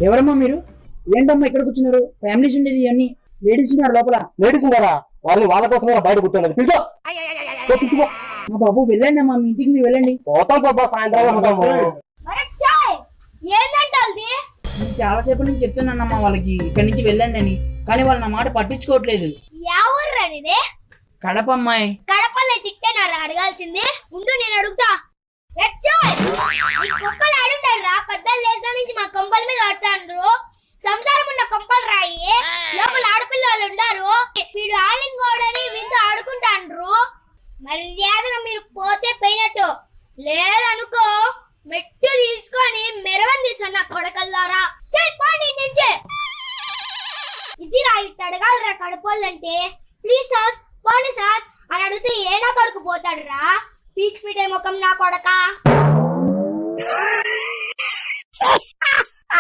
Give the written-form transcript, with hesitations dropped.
ఎవరమ్మా మీరు? ఏంటమ్మా ఇక్కడ కూర్చున్నారు? ఫ్యామిలీస్ ఉండేది అన్ని లేడీస్ ఉన్నారు లోపల. లేడీస్ ఉన్నారా? వాళ్ళ కోసమే బయట కూర్చోండి. పిలుచో మా బాబు వెళ్ళండి అమ్మా, మీ ఇంటికి మీరు వెళ్ళండి. పోతాం బాబా, సాయంత్రం చాలాసేపు నుంచి చెప్తున్నానమ్మా వాళ్ళకి ఇక్కడి నుంచి వెళ్ళండి అని, కానీ వాళ్ళు నా మాట పట్టించుకోవట్లేదు. కడప అమ్మాయి. కడపలో తిట్టానారా అడగాల్సింది? ఉండు నేను అడుగుతా. కొంపలు ఆడుంటారా? పెద్దలు లేచిన నుంచి మా కొంపల మీద ఆడుతాండ్రు. సంసారం ఉన్న కొంపలు రాయి, లోపల ఆడపిల్లలు ఉండారు. వీడు ఆలింగోడని వీళ్ళు ఆడుకుంటాండ్రు. మర్యాదగా మీరు పోతే పోయినట్టు, లేదనుకో మెట్టు తీసుకొని మెరవని తీసాను నా కొడకల్లారా. చెప్పండి నుంచే ఇది రాయి అడగాలరా కడపోళ్ళంటే. ప్లీజ్ సార్ పోనీ సార్ అని అడిగితే ఏ నా కొడుకు పోతాడు రా? పీచ్ పీటే ముఖం నా కొడక.